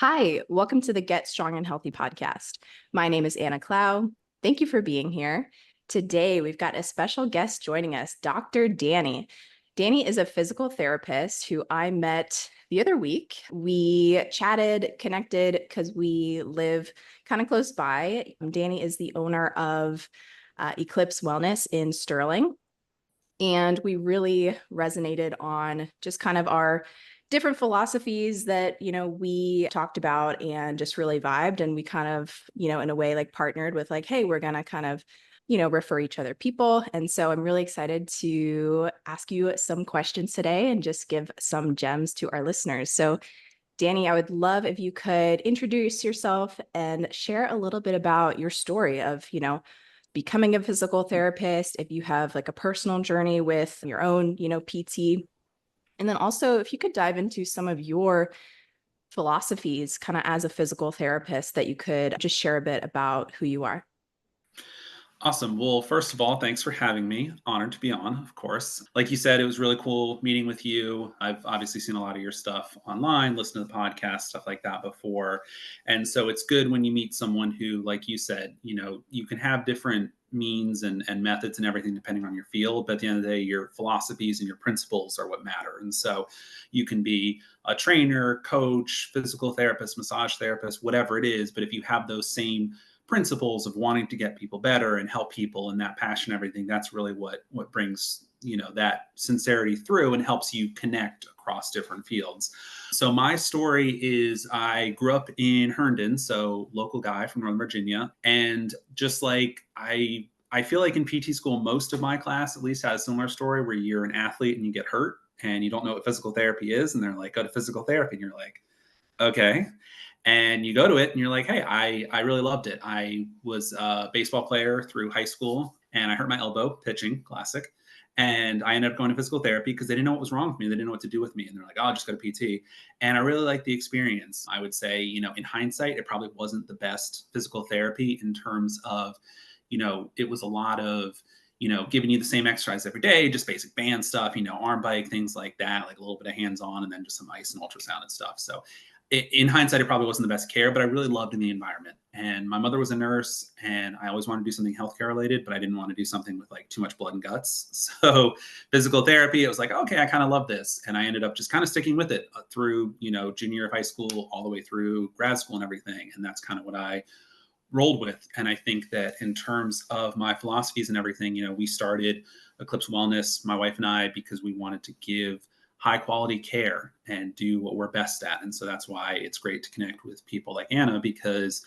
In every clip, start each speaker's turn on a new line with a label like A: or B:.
A: Hi, welcome to the Get Strong and Healthy podcast. My name is Anna Clow. Thank you for being here. Today, we've got a special guest joining us, Dr. Danny. Danny is a physical therapist who I met the other week. We chatted, connected because we live kind of close by. Danny is the owner of Eclipse Wellness in Sterling. And we really resonated on just kind of our different philosophies that, we talked about and just really vibed. And we kind of, in a way, like partnered with like, hey, we're going to kind of, refer each other people. And so I'm really excited to ask you some questions today and just give some gems to our listeners. So Danny, I would love if you could introduce yourself and share a little bit about your story of, becoming a physical therapist, if you have like a personal journey with your own, PT. And then also if you could dive into some of your philosophies kind of as a physical therapist that you could just share a bit about who you are.
B: Awesome. Well, first of all, thanks for having me. Honored to be on, of course. Like you said, it was really cool meeting with you. I've obviously seen a lot of your stuff online, listened to the podcast, stuff like that before. And so it's good when you meet someone who, like you said, you can have different means and methods and everything depending on your field. But at the end of the day, your philosophies and your principles are what matter. And so you can be a trainer, coach, physical therapist, massage therapist, whatever it is. But if you have those same principles of wanting to get people better and help people and that passion, everything, that's really what brings that sincerity through and helps you connect across different fields. So my story is I grew up in Herndon, so local guy from Northern Virginia, and just like I feel like in PT school most of my class at least had a similar story where you're an athlete and you get hurt and you don't know what physical therapy is, and they're like, go to physical therapy, and you're like, okay. And you go to it and you're like, hey, I really loved it. I was a baseball player through high school and I hurt my elbow pitching, classic. And I ended up going to physical therapy because they didn't know what was wrong with me. They didn't know what to do with me. And they're like, oh, I'll just go to PT. And I really liked the experience. I would say, in hindsight, it probably wasn't the best physical therapy in terms of, it was a lot of, giving you the same exercise every day, just basic band stuff, arm bike, things like that, like a little bit of hands on, and then just some ice and ultrasound and stuff. So in hindsight, it probably wasn't the best care, but I really loved in the environment. And my mother was a nurse, and I always wanted to do something healthcare related, but I didn't want to do something with like too much blood and guts. So physical therapy, it was like, okay, I kind of love this. And I ended up just kind of sticking with it through, junior year of high school, all the way through grad school and everything. And that's kind of what I rolled with. And I think that in terms of my philosophies and everything, we started Eclipse Wellness, my wife and I, because we wanted to give high quality care and do what we're best at. And so that's why it's great to connect with people like Anna, because,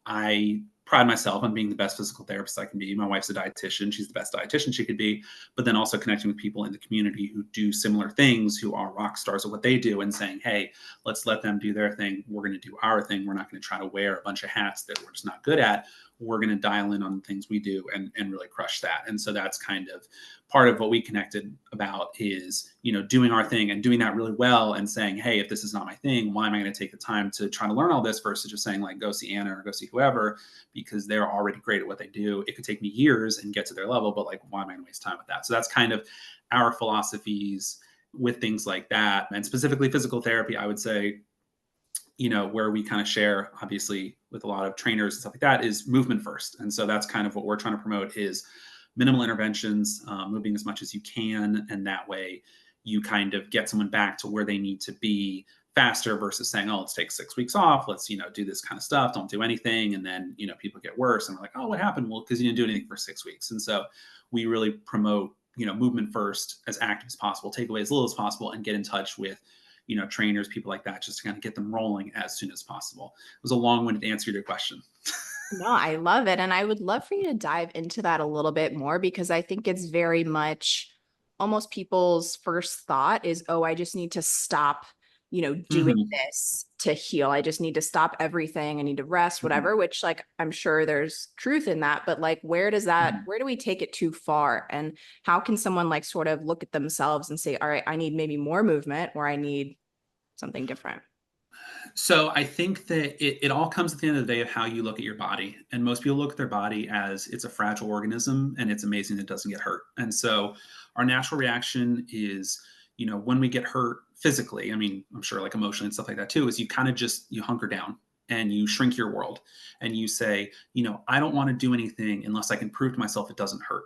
B: I pride myself on being the best physical therapist I can be. My wife's a dietitian. She's the best dietitian she could be, but then also connecting with people in the community who do similar things, who are rock stars at what they do, and saying, hey, let's let them do their thing. We're going to do our thing. We're not going to try to wear a bunch of hats that we're just not good at. We're going to dial in on the things we do and really crush that. And so that's kind of part of what we connected about is, doing our thing and doing that really well and saying, hey, if this is not my thing, why am I going to take the time to try to learn all this versus just saying like, go see Anna or go see whoever, because they're already great at what they do. It could take me years and get to their level, but like, why am I going to waste time with that? So that's kind of our philosophies with things like that. And specifically physical therapy, I would say, where we kind of share, obviously, with a lot of trainers and stuff like that, is movement first. And so that's kind of what we're trying to promote is minimal interventions, moving as much as you can. And that way you kind of get someone back to where they need to be faster versus saying, oh, let's take 6 weeks off. Let's, do this kind of stuff. Don't do anything. And then, people get worse and we're like, oh, what happened? Well, because you didn't do anything for 6 weeks. And so we really promote, movement first, as active as possible, take away as little as possible, and get in touch with trainers, people like that, just to kind of get them rolling as soon as possible. It was a long-winded answer to your question.
A: No, I love it. And I would love for you to dive into that a little bit more because I think it's very much almost people's first thought is, oh, I just need to stop, doing
B: Mm-hmm.
A: this to heal. I just need to stop everything. I need to rest,
B: Mm-hmm.
A: whatever, which like I'm sure there's truth in that. But like,
B: Mm-hmm.
A: where do we take it too far? And how can someone like sort of look at themselves and say, all right, I need maybe more movement or I need something different?
B: So I think that it all comes at the end of the day of how you look at your body. And most people look at their body as it's a fragile organism and it's amazing it doesn't get hurt. And so our natural reaction is, when we get hurt physically, I mean, I'm sure like emotionally and stuff like that too, is you kind of just, you hunker down and you shrink your world and you say, I don't want to do anything unless I can prove to myself it doesn't hurt.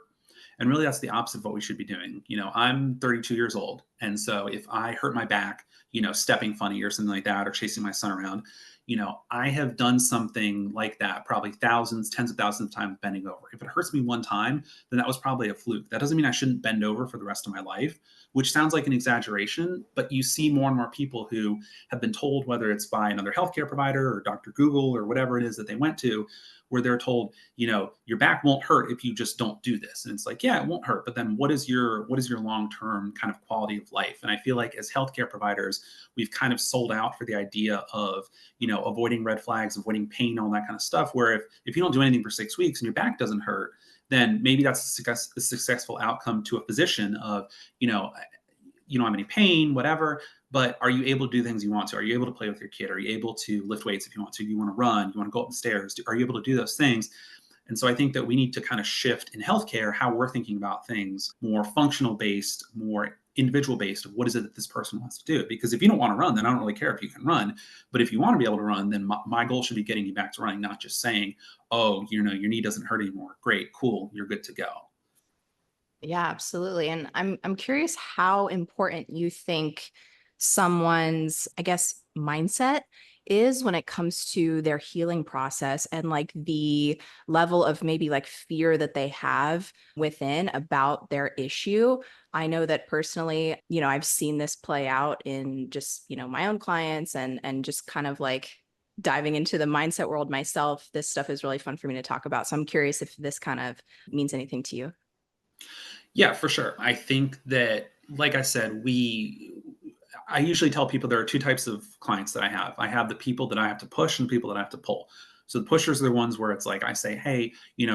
B: And really, that's the opposite of what we should be doing. I'm 32 years old. And so if I hurt my back, stepping funny or something like that, or chasing my son around, I have done something like that probably thousands, tens of thousands of times bending over. If it hurts me one time, then that was probably a fluke. That doesn't mean I shouldn't bend over for the rest of my life, which sounds like an exaggeration, but you see more and more people who have been told, whether it's by another healthcare provider or Dr. Google or whatever it is that they went to, where they're told, your back won't hurt if you just don't do this. And it's like, yeah, it won't hurt. But then what is your long-term kind of quality of life? And I feel like as healthcare providers, we've kind of sold out for the idea of, avoiding red flags, avoiding pain, all that kind of stuff. Where if you don't do anything for 6 weeks and your back doesn't hurt, then maybe that's a successful outcome to a physician of, you don't have any pain, whatever, but are you able to do things you want to? Are you able to play with your kid? Are you able to lift weights if you want to? You want to run? You want to go up the stairs? Are you able to do those things? And so I think that we need to kind of shift in healthcare how we're thinking about things, more functional based, more individual based of what is it that this person wants to do. Because if you don't want to run, then I don't really care if you can run. But if you want to be able to run, then my goal should be getting you back to running, not just saying, oh, your knee doesn't hurt anymore. Great, cool, you're good to go.
A: Yeah, absolutely. And I'm curious how important you think someone's, I guess, mindset is when it comes to their healing process and like the level of maybe like fear that they have within about their issue. I know that personally, I've seen this play out in just, my own clients and just kind of like diving into the mindset world myself. This stuff is really fun for me to talk about. So I'm curious if this kind of means anything to you.
B: Yeah, for sure. I think that, like I said, I usually tell people there are two types of clients that I have. I have the people that I have to push and people that I have to pull. So the pushers are the ones where it's like I say, hey,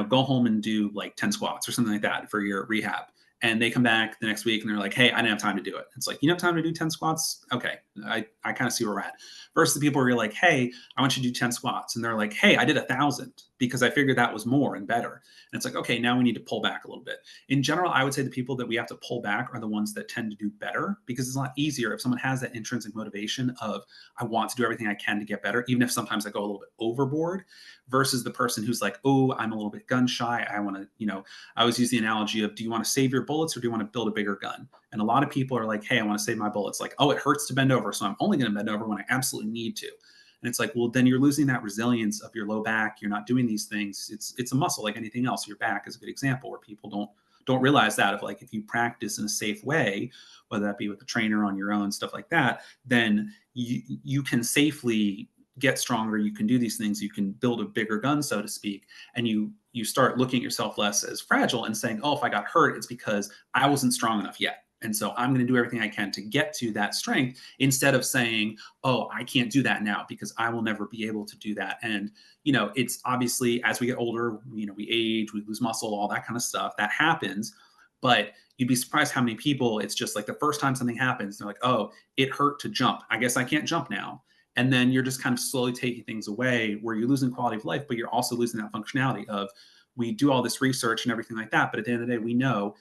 B: go home and do like 10 squats or something like that for your rehab. And they come back the next week and they're like, hey, I didn't have time to do it. It's like, you don't have time to do 10 squats? Okay. I kind of see where we're at. Versus the people where you're like, hey, I want you to do 10 squats. And they're like, hey, I did 1,000 because I figured that was more and better. And it's like, okay, now we need to pull back a little bit. In general, I would say the people that we have to pull back are the ones that tend to do better, because it's a lot easier if someone has that intrinsic motivation of, I want to do everything I can to get better, even if sometimes I go a little bit overboard, versus the person who's like, oh, I'm a little bit gun shy. I want to, I always use the analogy of, do you want to save your bullets or do you want to build a bigger gun? And a lot of people are like, hey, I want to save my bullets. Like, oh, it hurts to bend over, so I'm only going to bend over when I absolutely need to. And it's like, well, then you're losing that resilience of your low back. You're not doing these things. It's a muscle like anything else. Your back is a good example where people don't realize that, of like, if you practice in a safe way, whether that be with a trainer on your own, stuff like that, then you can safely get stronger. You can do these things. You can build a bigger gun, so to speak. And you start looking at yourself less as fragile and saying, oh, if I got hurt, it's because I wasn't strong enough yet. And so I'm going to do everything I can to get to that strength, instead of saying, oh, I can't do that now because I will never be able to do that. And, it's obviously, as we get older, we age, we lose muscle, all that kind of stuff that happens. But you'd be surprised how many people, it's just like the first time something happens, they're like, oh, it hurt to jump. I guess I can't jump now. And then you're just kind of slowly taking things away, where you're losing quality of life, but you're also losing that functionality of, we do all this research and everything like that. But at the end of the day, we know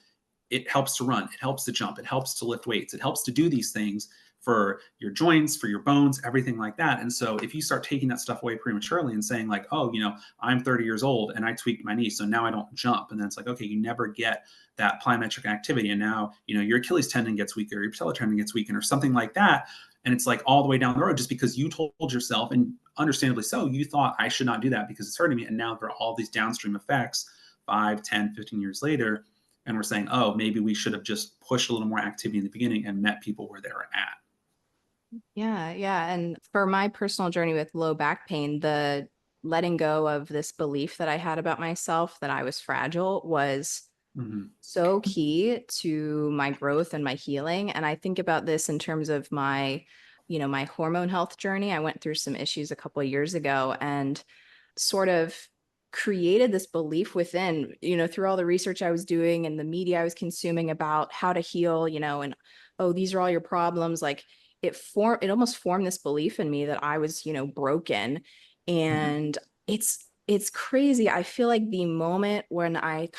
B: it helps to run, it helps to jump, it helps to lift weights, it helps to do these things for your joints, for your bones, everything like that. And so if you start taking that stuff away prematurely and saying like, oh, I'm 30 years old and I tweaked my knee, so now I don't jump. And then it's like, okay, you never get that plyometric activity. And now, your Achilles tendon gets weaker, your patellar tendon gets weakened or something like that. And it's like all the way down the road, just because you told yourself, and understandably so, you thought, I should not do that because it's hurting me. And now there are all these downstream effects 5, 10, 15 years later. And we're saying, oh, maybe we should have just pushed a little more activity in the beginning and met people where they were at.
A: Yeah, yeah. And for my personal journey with low back pain, the letting go of this belief that I had about myself, that I was fragile, was
B: Mm-hmm.
A: so key to my growth and my healing. And I think about this in terms of my, my hormone health journey. I went through some issues a couple of years ago and sort of created this belief within, through all the research I was doing and the media I was consuming about how to heal, and, oh, these are all your problems. Like it almost formed this belief in me that I was, broken.
B: Mm-hmm.
A: And it's crazy. I feel like the moment when I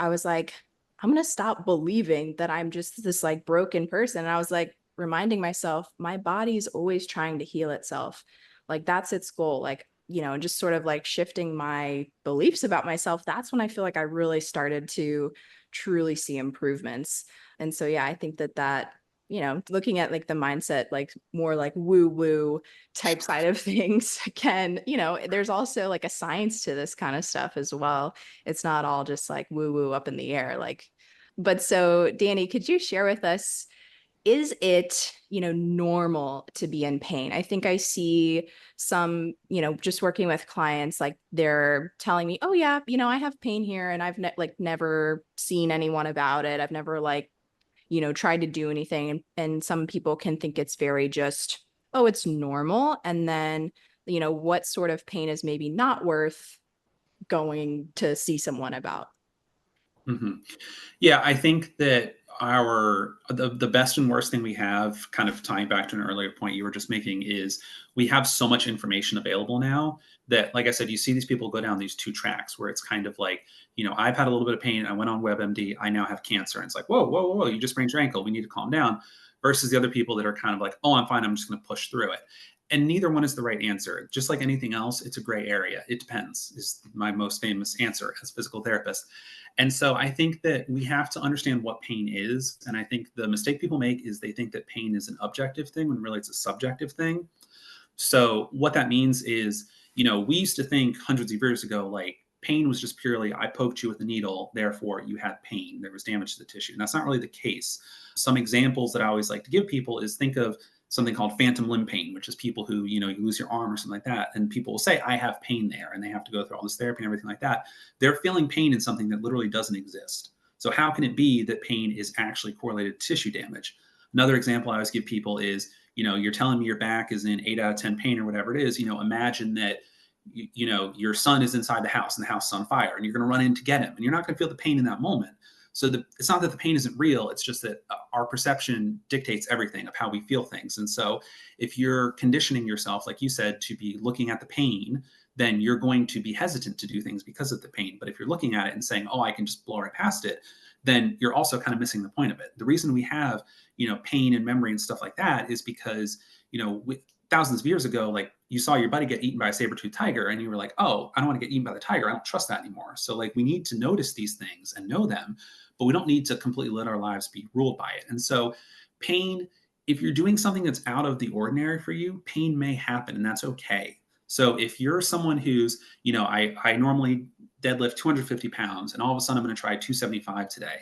A: was like, I'm going to stop believing that I'm just this like broken person. And I was like reminding myself, my body's always trying to heal itself. Like that's its goal. Like, just sort of like shifting my beliefs about myself. That's when I feel like I really started to truly see improvements. And so, yeah, I think that, looking at like the mindset, like more like woo woo type side of things can, there's also like a science to this kind of stuff as well. It's not all just like woo woo up in the air. Like, but so Danny, could you share with us, is it, normal to be in pain? I think I see some, just working with clients, like they're telling me, oh yeah, I have pain here and I've never seen anyone about it. I've never like, tried to do anything. And some people can think it's very just, oh, it's normal. And then, what sort of pain is maybe not worth going to see someone about?
B: Hmm. Yeah, I think that the best and worst thing we have, kind of tying back to an earlier point you were just making, is we have so much information available now that, like I said, you see these people go down these two tracks where it's kind of like, I've had a little bit of pain. I went on WebMD. I now have cancer. And it's like, whoa, whoa, whoa, whoa, you just sprained your ankle. We need to calm down. Versus the other people that are kind of like, oh, I'm fine. I'm just going to push through it. And neither one is the right answer. Just like anything else, it's a gray area. It depends, is my most famous answer as a physical therapist. And so I think that we have to understand what pain is. And I think the mistake people make is they think that pain is an objective thing when really it's a subjective thing. So what that means is, we used to think hundreds of years ago, like pain was just purely, I poked you with a needle, therefore you had pain. There was damage to the tissue. And that's not really the case. Some examples that I always like to give people is think of something called phantom limb pain, which is people who, you lose your arm or something like that. And people will say, I have pain there. And they have to go through all this therapy and everything like that. They're feeling pain in something that literally doesn't exist. So how can it be that pain is actually correlated to tissue damage? Another example I always give people is, you're telling me your back is in 8 out of 10 pain or whatever it is. Imagine that, your son is inside the house and the house is on fire and you're going to run in to get him and you're not going to feel the pain in that moment. So it's not that the pain isn't real. It's just that our perception dictates everything of how we feel things. And so if you're conditioning yourself, like you said, to be looking at the pain, then you're going to be hesitant to do things because of the pain. But if you're looking at it and saying, oh, I can just blow right past it, then you're also kind of missing the point of it. The reason we have, pain and memory and stuff like that is because, thousands of years ago, like you saw your buddy get eaten by a saber-toothed tiger and you were like, oh, I don't want to get eaten by the tiger. I don't trust that anymore. So like we need to notice these things and know them, but we don't need to completely let our lives be ruled by it. And so pain, if you're doing something that's out of the ordinary for you, pain may happen and that's okay. So if you're someone who's, I normally deadlift 250 pounds and all of a sudden I'm going to try 275 today,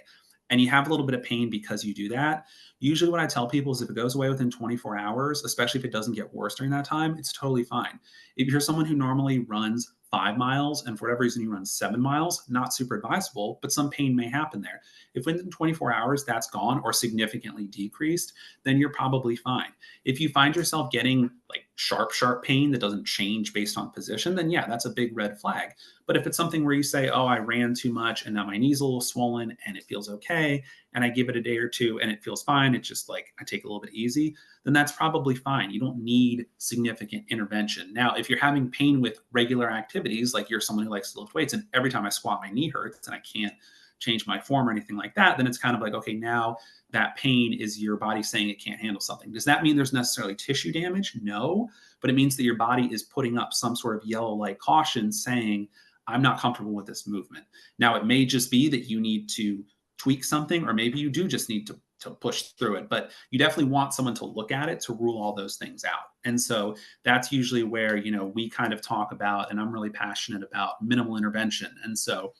B: and you have a little bit of pain because you do that, usually what I tell people is if it goes away within 24 hours, especially if it doesn't get worse during that time, it's totally fine. If you're someone who normally runs 5 miles and for whatever reason you run 7 miles, not super advisable, but some pain may happen there. If within 24 hours that's gone or significantly decreased, then you're probably fine. If you find yourself getting like sharp pain that doesn't change based on position, then yeah, that's a big red flag. But if it's something where you say, oh, I ran too much and now my knee's a little swollen and it feels okay, and I give it a day or two and it feels fine, it's just like I take it a little bit easy, then that's probably fine. You don't need significant intervention. Now, if you're having pain with regular activities, like you're someone who likes to lift weights and every time I squat, my knee hurts and I can't change my form or anything like that, then it's kind of like, okay, now that pain is your body saying it can't handle something. Does that mean there's necessarily tissue damage? No, but it means that your body is putting up some sort of yellow light caution saying, I'm not comfortable with this movement. Now, it may just be that you need to tweak something, or maybe you do just need to push through it, but you definitely want someone to look at it to rule all those things out. And so that's usually where, we kind of talk about, and I'm really passionate about minimal intervention. And so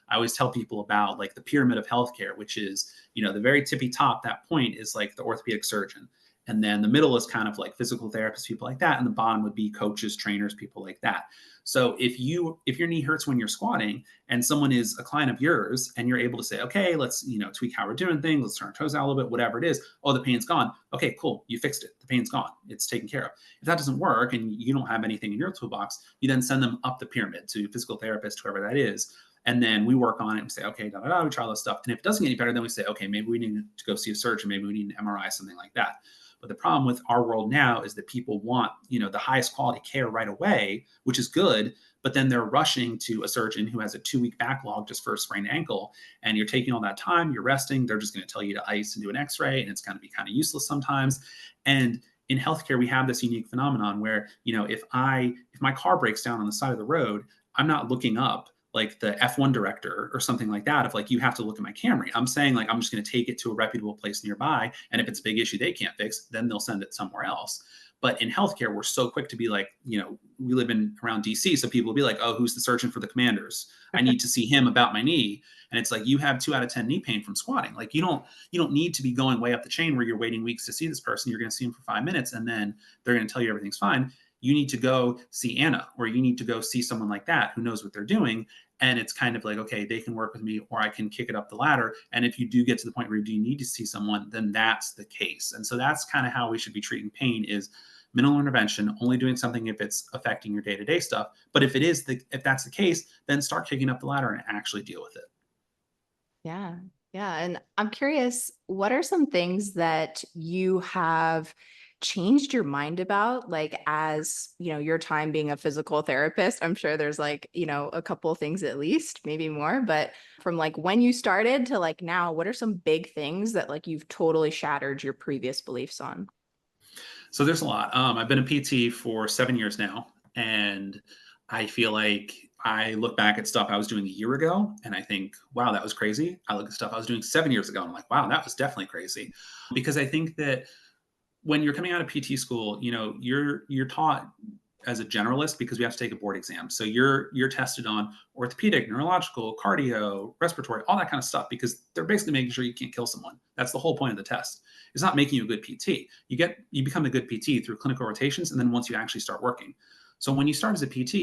B: I always tell people about like the pyramid of healthcare, which is, the very tippy top, that point is like the orthopedic surgeon. And then the middle is kind of like physical therapists, people like that. And the bottom would be coaches, trainers, people like that. So if your knee hurts when you're squatting and someone is a client of yours and you're able to say, okay, let's, tweak how we're doing things. Let's turn our toes out a little bit, whatever it is. Oh, the pain's gone. Okay, cool. You fixed it. The pain's gone. It's taken care of. If that doesn't work and you don't have anything in your toolbox, you then send them up the pyramid to a physical therapist, whoever that is. And then we work on it and say, okay, we try all this stuff. And if it doesn't get any better, then we say, okay, maybe we need to go see a surgeon. Maybe we need an MRI, something like that. But the problem with our world now is that people want, the highest quality care right away, which is good, but then they're rushing to a surgeon who has a 2-week backlog just for a sprained ankle. And you're taking all that time, you're resting. They're just going to tell you to ice and do an x-ray, and it's going to be kind of useless sometimes. And in healthcare, we have this unique phenomenon where, if my car breaks down on the side of the road, I'm not looking up like the F1 director or something like that. If like you have to look at my Camry, I'm saying like I'm just going to take it to a reputable place nearby. And if it's a big issue they can't fix, then they'll send it somewhere else. But in healthcare, we're so quick to be like, we live in around DC. So people will be like, oh, who's the surgeon for the Commanders? I need to see him about my knee. And it's like, you have 2 out of 10 knee pain from squatting. Like you don't need to be going way up the chain where you're waiting weeks to see this person. You're going to see him for 5 minutes and then they're going to tell you everything's fine. You need to go see Anna, or you need to go see someone like that who knows what they're doing. And it's kind of like, okay, they can work with me or I can kick it up the ladder. And if you do get to the point where you do need to see someone, then that's the case. And so that's kind of how we should be treating pain is minimal intervention, only doing something if it's affecting your day-to-day stuff. But if that's the case, then start kicking up the ladder and actually deal with it.
A: Yeah. Yeah. And I'm curious, what are some things that you have changed your mind about, like as, your time being a physical therapist? I'm sure there's like, a couple of things at least, maybe more, but from like when you started to like now, what are some big things that like you've totally shattered your previous beliefs on?
B: So there's a lot. I've been a PT for 7 years now, and I feel like I look back at stuff I was doing a year ago, and I think, wow, that was crazy. I look at stuff I was doing 7 years ago, and I'm like, wow, that was definitely crazy. Because I think that when you're coming out of PT school, you're taught as a generalist because we have to take a board exam. So you're tested on orthopedic, neurological, cardio, respiratory, all that kind of stuff because they're basically making sure you can't kill someone. That's the whole point of the test. It's not making you a good PT. You become a good PT through clinical rotations, and then once you actually start working. So when you start as a PT,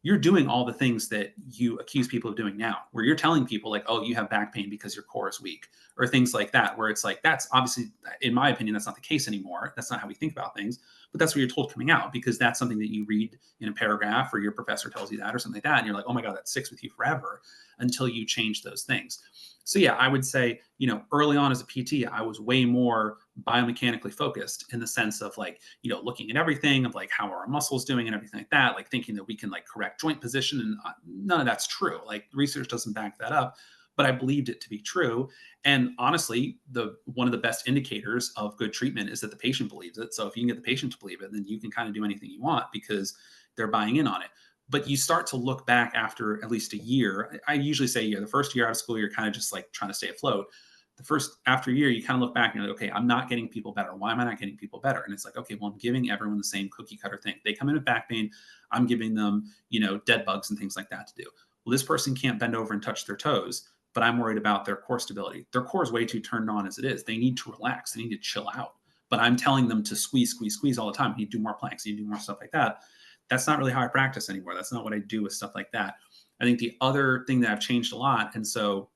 B: you're doing all the things that you accuse people of doing now, where you're telling people like, oh, you have back pain because your core is weak, or things like that, where it's like, that's obviously, in my opinion, that's not the case anymore. That's not how we think about things, but that's what you're told coming out because that's something that you read in a paragraph or your professor tells you that or something like that. And you're like, oh my God, that sticks with you forever until you change those things. So yeah, I would say, early on as a PT, I was way more biomechanically focused in the sense of like, looking at everything of like, how are our muscles doing and everything like that, like thinking that we can like correct joint position. And none of that's true. Like research doesn't back that up, but I believed it to be true. And honestly, one of the best indicators of good treatment is that the patient believes it. So if you can get the patient to believe it, then you can kind of do anything you want because they're buying in on it. But you start to look back after at least a year. I usually say, the first year out of school, you're kind of just like trying to stay afloat. After a year, you kind of look back and you're like, okay, I'm not getting people better. Why am I not getting people better? And it's like, okay, well, I'm giving everyone the same cookie cutter thing. They come in with back pain. I'm giving them, dead bugs and things like that to do. Well, this person can't bend over and touch their toes, but I'm worried about their core stability. Their core is way too turned on as it is. They need to relax. They need to chill out. But I'm telling them to squeeze all the time. You do more planks. You do more stuff like that. That's not really how I practice anymore. That's not what I do with stuff like that. I think the other thing that I've changed a lot, and so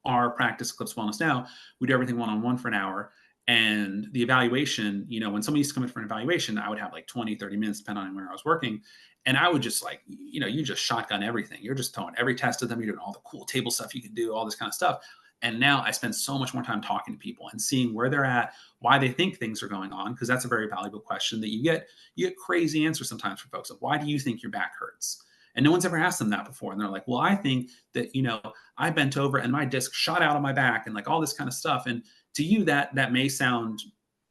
B: our practice Eclipse Wellness Now, we do everything one-on-one for an hour. And the evaluation, when somebody used to come in for an evaluation, I would have like 20, 30 minutes, depending on where I was working. And I would just like, you just shotgun everything. You're just throwing every test at them. You're doing all the cool table stuff you can do, all this kind of stuff. And now I spend so much more time talking to people and seeing where they're at, why they think things are going on, because that's a very valuable question that you get crazy answers sometimes from folks of why do you think your back hurts? And no one's ever asked them that before. And they're like, well, I think that, I bent over and my disc shot out of my back and like all this kind of stuff. And to you, that may sound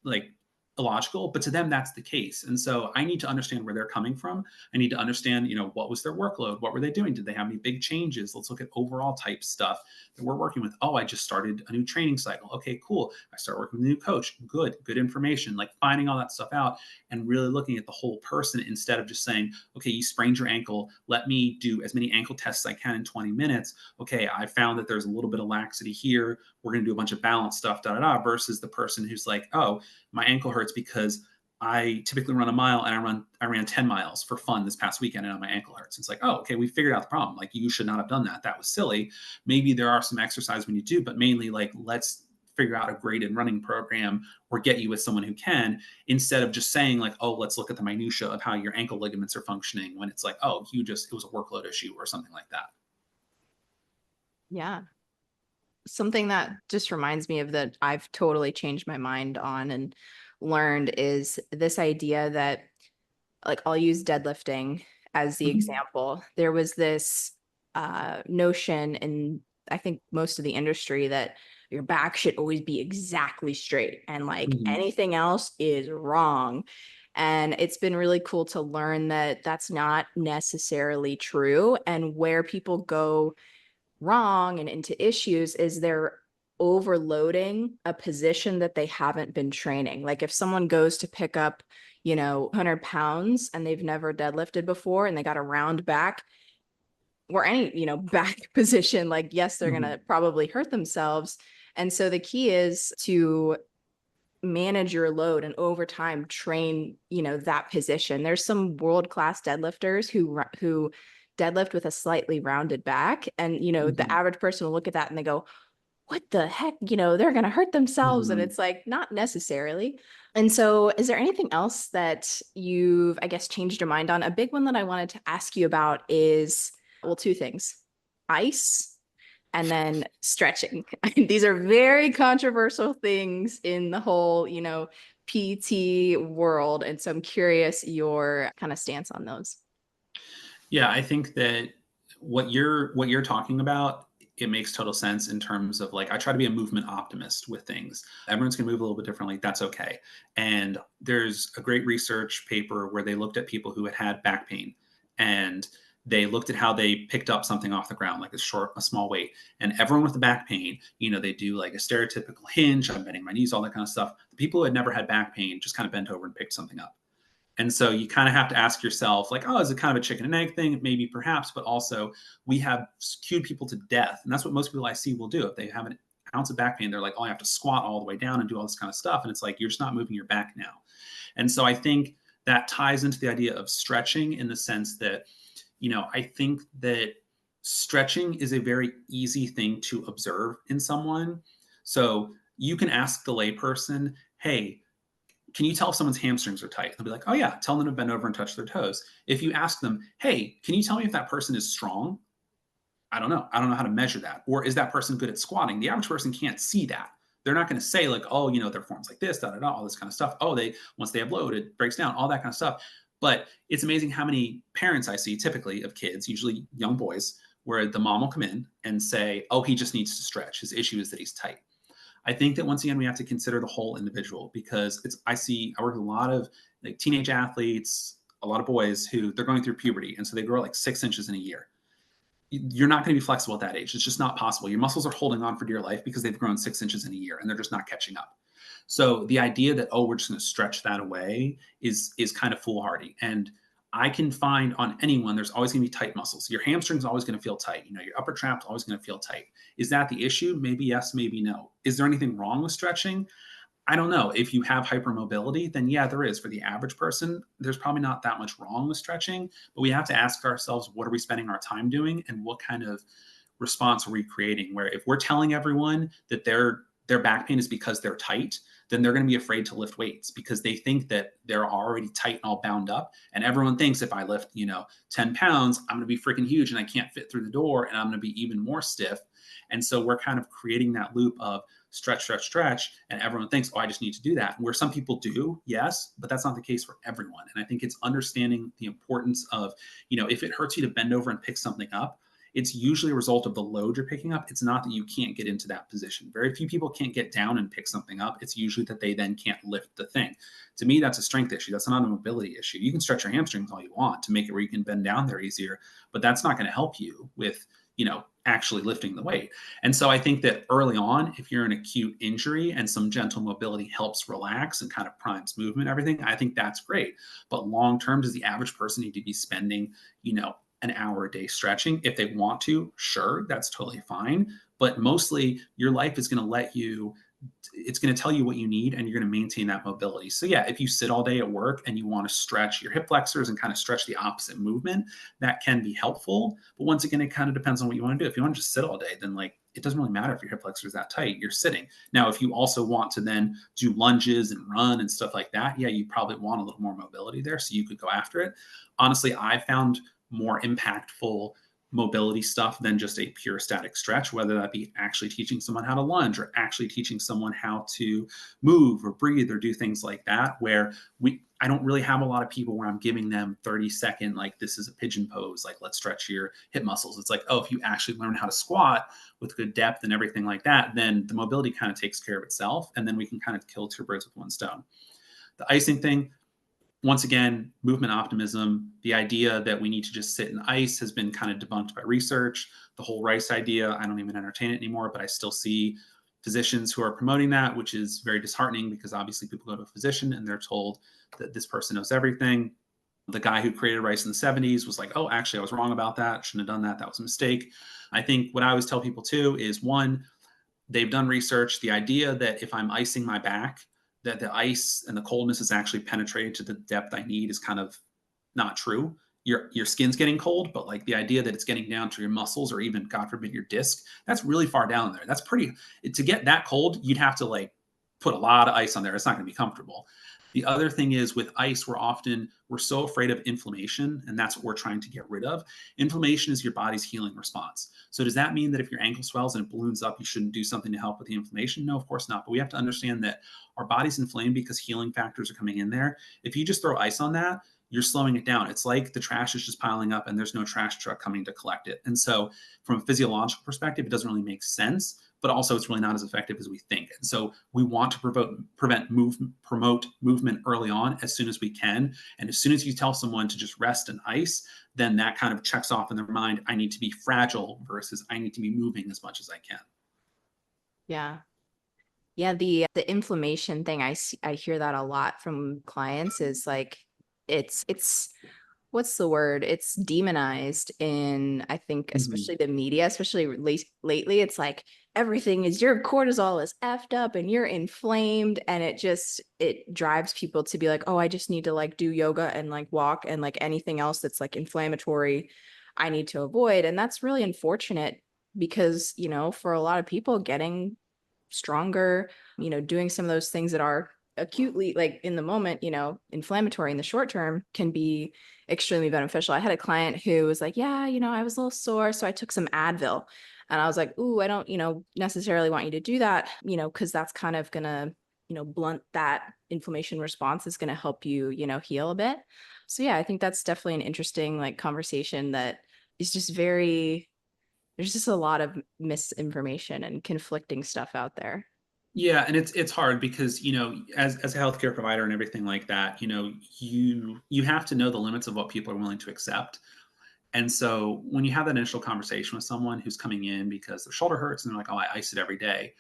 B: like illogical, but to them, that's the case. And so I need to understand where they're coming from. I need to understand, what was their workload? What were they doing? Did they have any big changes? Let's look at overall type stuff that we're working with. Oh, I just started a new training cycle. Okay, cool. I start working with a new coach. Good information, like finding all that stuff out and really looking at the whole person instead of just saying, okay, you sprained your ankle. Let me do as many ankle tests as I can in 20 minutes. Okay, I found that there's a little bit of laxity here. We're going to do a bunch of balance stuff, versus the person who's like, oh, my ankle hurts because I typically run a mile and I ran 10 miles for fun this past weekend and now my ankle hurts. It's like, oh, okay, we figured out the problem. Like you should not have done that. That was silly. Maybe there are some exercises we need to do, but mainly like let's figure out a graded running program or get you with someone who can, instead of just saying like, oh, let's look at the minutia of how your ankle ligaments are functioning when it's like, oh, it was a workload issue or something like that.
A: Yeah. Something that just reminds me of that I've totally changed my mind on and learned is this idea that like I'll use deadlifting as the
B: Mhm.
A: example. There was this notion in, I think, most of the industry that your back should always be exactly straight and like
B: Mhm.
A: anything else is wrong. And it's been really cool to learn that that's not necessarily true. And where people go wrong and into issues is they're overloading a position that they haven't been training. Like if someone goes to pick up, 100 pounds and they've never deadlifted before and they got a round back or any, back position, like, yes, they're going
B: Mhm.
A: to probably hurt themselves. And so the key is to manage your load and over time train, that position. There's some world-class deadlifters who deadlift with a slightly rounded back. And, the
B: Mhm.
A: average person will look at that and they go, what the heck? They're going to hurt themselves. And
B: Mhm.
A: it's like, not necessarily. And so, is there anything else that you've, I guess, changed your mind on? A big one that I wanted to ask you about is, well, two things: ice and then stretching. These are very controversial things in the whole, PT world. And so I'm curious your kind of stance on those.
B: Yeah, I think that what you're talking about, it makes total sense in terms of like I try to be a movement optimist with things. Everyone's gonna move a little bit differently. That's okay. And there's a great research paper where they looked at people who had back pain and they looked at how they picked up something off the ground, like a small weight. And everyone with the back pain, they do like a stereotypical hinge, I'm bending my knees, all that kind of stuff. The people who had never had back pain just kind of bent over and picked something up. And so you kind of have to ask yourself, like, oh, is it kind of a chicken and egg thing? Maybe, perhaps, but also we have cued people to death. And that's what most people I see will do. If they have an ounce of back pain, they're like, oh, I have to squat all the way down and do all this kind of stuff. And it's like, you're just not moving your back now. And so I think that ties into the idea of stretching in the sense that, I think that stretching is a very easy thing to observe in someone. So you can ask the layperson, hey, can you tell if someone's hamstrings are tight? They'll be like, oh yeah, tell them to bend over and touch their toes. If you ask them, hey, can you tell me if that person is strong? I don't know. I don't know how to measure that. Or is that person good at squatting? The average person can't see that. They're not going to say like, oh, their form's like this, da da da, all this kind of stuff. Oh, once they have load, it breaks down, all that kind of stuff. But it's amazing how many parents I see typically of kids, usually young boys, where the mom will come in and say, oh, he just needs to stretch. His issue is that he's tight. I think that once again we have to consider the whole individual because I work with a lot of like teenage athletes, a lot of boys who they're going through puberty, and so they grow like 6 inches in a year. You're not going to be flexible at that age. It's just not possible. Your muscles are holding on for dear life because they've grown 6 inches in a year and they're just not catching up. So the idea that, oh, we're just going to stretch that away is kind of foolhardy. And I can find on anyone, there's always going to be tight muscles. Your hamstring's always going to feel tight. Your upper trap's always going to feel tight. Is that the issue? Maybe yes, maybe no. Is there anything wrong with stretching? I don't know. If you have hypermobility, then yeah, there is. For the average person, there's probably not that much wrong with stretching, but we have to ask ourselves, what are we spending our time doing and what kind of response are we creating? Where if we're telling everyone that their back pain is because they're tight, then they're going to be afraid to lift weights because they think that they're already tight and all bound up. And everyone thinks if I lift, 10 pounds, I'm going to be freaking huge and I can't fit through the door and I'm going to be even more stiff. And so we're kind of creating that loop of stretch, stretch, stretch. And everyone thinks, oh, I just need to do that. Where some people do, yes, but that's not the case for everyone. And I think it's understanding the importance of, if it hurts you to bend over and pick something up, it's usually a result of the load you're picking up. It's not that you can't get into that position. Very few people can't get down and pick something up. It's usually that they then can't lift the thing. To me, that's a strength issue. That's not a mobility issue. You can stretch your hamstrings all you want to make it where you can bend down there easier, but that's not going to help you with, actually lifting the weight. And so I think that early on, if you're an acute injury and some gentle mobility helps relax and kind of primes movement, everything, I think that's great. But long term, does the average person need to be spending, an hour a day stretching? If they want to, sure, that's totally fine. But mostly your life is going to it's going to tell you what you need and you're going to maintain that mobility. So yeah, if you sit all day at work and you want to stretch your hip flexors and kind of stretch the opposite movement, that can be helpful. But once again, it kind of depends on what you want to do. If you want to just sit all day, then like it doesn't really matter if your hip flexor is that tight, you're sitting. Now, if you also want to then do lunges and run and stuff like that, yeah, you probably want a little more mobility there. So you could go after it. Honestly, I found more impactful mobility stuff than just a pure static stretch, whether that be actually teaching someone how to lunge or actually teaching someone how to move or breathe or do things like that, where I don't really have a lot of people where I'm giving them 30-second, like, this is a pigeon pose, like, let's stretch your hip muscles. It's like, oh, if you actually learn how to squat with good depth and everything like that, then the mobility kind of takes care of itself. And then we can kind of kill two birds with one stone. The icing thing, once again, movement optimism, the idea that we need to just sit in ice has been kind of debunked by research. The whole rice idea, I don't even entertain it anymore, but I still see physicians who are promoting that, which is very disheartening because obviously people go to a physician and they're told that this person knows everything. The guy who created rice in the 70s was like, oh, actually, I was wrong about that. Shouldn't have done that. That was a mistake. I think what I always tell people too is, one, they've done research. The idea that if I'm icing my back, that the ice and the coldness is actually penetrated to the depth I need is kind of not true. Your skin's getting cold, but like the idea that it's getting down to your muscles or even, God forbid, your disc, that's really far down there. That's pretty, to get that cold, you'd have to like put a lot of ice on there. It's not going to be comfortable. The other thing is with ice, we're so afraid of inflammation, and that's what we're trying to get rid of. Inflammation is your body's healing response. So does that mean that if your ankle swells and it balloons up, you shouldn't do something to help with the inflammation? No, of course not. But we have to understand that our body's inflamed because healing factors are coming in there. If you just throw ice on that, you're slowing it down. It's like the trash is just piling up and there's no trash truck coming to collect it. And so from a physiological perspective, it doesn't really make sense, but also it's really not as effective as we think. And so we want to promote movement early on as soon as we can. And as soon as you tell someone to just rest and ice, then that kind of checks off in their mind, I need to be fragile versus I need to be moving as much as I can.
A: Yeah. Yeah, the inflammation thing, I hear that a lot from clients is like it's what's the word? It's demonized in, I think, especially the media, especially lately. It's like everything is, your cortisol is effed up and you're inflamed, and it drives people to be like, oh, I just need to like do yoga and like walk, and like anything else that's like inflammatory, I need to avoid. And that's really unfortunate because, for a lot of people, getting stronger, doing some of those things that are acutely like in the moment, inflammatory in the short term can be extremely beneficial. I had a client who was like, yeah, I was a little sore, so I took some Advil. And I was like, ooh, I don't, necessarily want you to do that, because that's kind of gonna, blunt that inflammation response, is gonna help you, heal a bit. So yeah, I think that's definitely an interesting like conversation that is just there's just a lot of misinformation and conflicting stuff out there.
B: Yeah, and it's hard because, as a healthcare provider and everything like that, you have to know the limits of what people are willing to accept. And so when you have that initial conversation with someone who's coming in because their shoulder hurts and they're like, oh, I ice it every day.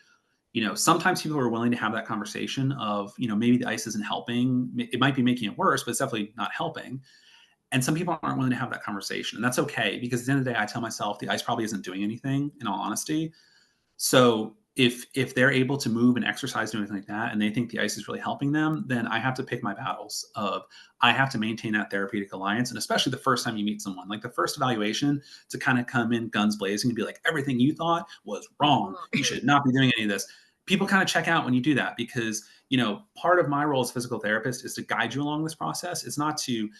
B: Sometimes people are willing to have that conversation of, maybe the ice isn't helping. It might be making it worse, but it's definitely not helping. And some people aren't willing to have that conversation. And that's okay, because at the end of the day, I tell myself the ice probably isn't doing anything, in all honesty. So if they're able to move and exercise and everything like that, and they think the ice is really helping them, then I have to pick my battles of, I have to maintain that therapeutic alliance. And especially the first time you meet someone, like the first evaluation, to kind of come in guns blazing and be like, everything you thought was wrong. You should not be doing any of this. People kind of check out when you do that because, part of my role as a physical therapist is to guide you along this process. It's not to,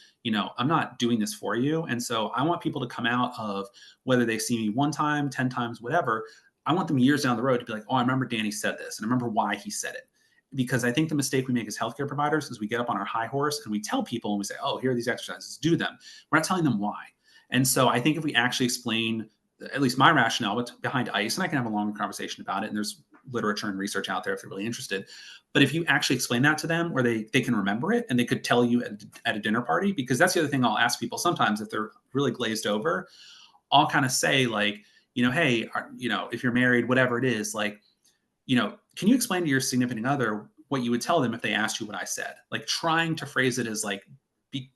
B: I'm not doing this for you. And so I want people to come out of, whether they see me one time, 10 times, whatever, I want them years down the road to be like, oh, I remember Danny said this and I remember why he said it. Because I think the mistake we make as healthcare providers is we get up on our high horse and we tell people and we say, oh, here are these exercises, do them. We're not telling them why. And so I think if we actually explain, at least my rationale behind ICE, and I can have a longer conversation about it, and there's literature and research out there if they're really interested. But if you actually explain that to them where they can remember it and they could tell you at a dinner party, because that's the other thing I'll ask people sometimes if they're really glazed over, I'll kind of say like, hey, if you're married, whatever it is, like, can you explain to your significant other what you would tell them if they asked you what I said? Like trying to phrase it as like,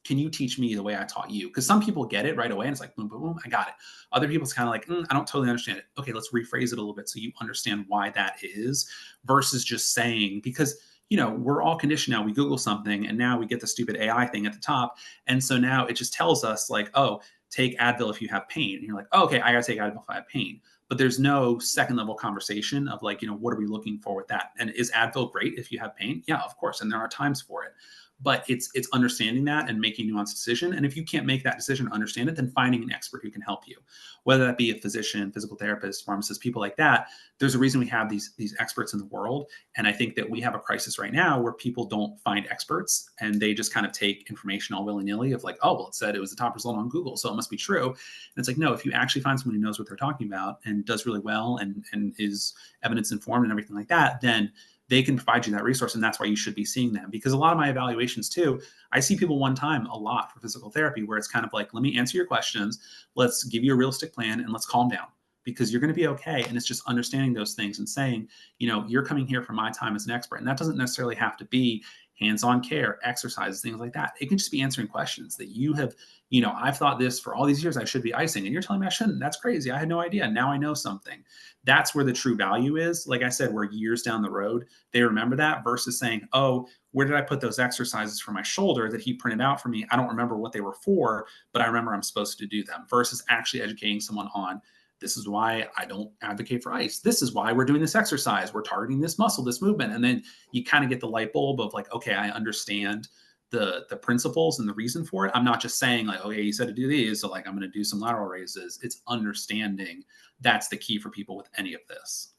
B: can you teach me the way I taught you? Because some people get it right away and it's like, boom, boom, boom, I got it. Other people's kind of like, I don't totally understand it. Okay, let's rephrase it a little bit so you understand why that is, versus just saying, because we're all conditioned now. We Google something and now we get the stupid AI thing at the top. And so now it just tells us like, oh, take Advil if you have pain. And you're like, oh, okay, I got to take Advil if I have pain. But there's no second level conversation of like, what are we looking for with that? And is Advil great if you have pain? Yeah, of course. And there are times for it. but it's understanding that and making a nuanced decision. And if you can't make that decision, understand it, then finding an expert who can help you, whether that be a physician, physical therapist, pharmacist, people like that. There's a reason we have these experts in the world. And I think that we have a crisis right now where people don't find experts and they just kind of take information all willy-nilly of like, oh, well, it said it was the top result on Google, so it must be true. And it's like, no, if you actually find someone who knows what they're talking about and does really well and is evidence informed and everything like that, then they can provide you that resource. And that's why you should be seeing them. Because a lot of my evaluations too, I see people one time a lot for physical therapy where it's kind of like, let me answer your questions. Let's give you a realistic plan and let's calm down, because you're going to be okay. And it's just understanding those things and saying, you're coming here for my time as an expert. And that doesn't necessarily have to be hands-on care, exercises, things like that. It can just be answering questions that you have, I've thought this for all these years, I should be icing. And you're telling me I shouldn't. That's crazy. I had no idea. Now I know something. That's where the true value is. Like I said, we're years down the road, they remember that versus saying, oh, where did I put those exercises for my shoulder that he printed out for me? I don't remember what they were for, but I remember I'm supposed to do them, versus actually educating someone on, this is why I don't advocate for ice. This is why we're doing this exercise. We're targeting this muscle, this movement. And then you kind of get the light bulb of like, okay, I understand the principles and the reason for it. I'm not just saying like, okay, you said to do these, so like I'm going to do some lateral raises. It's understanding. That's the key for people with any of this.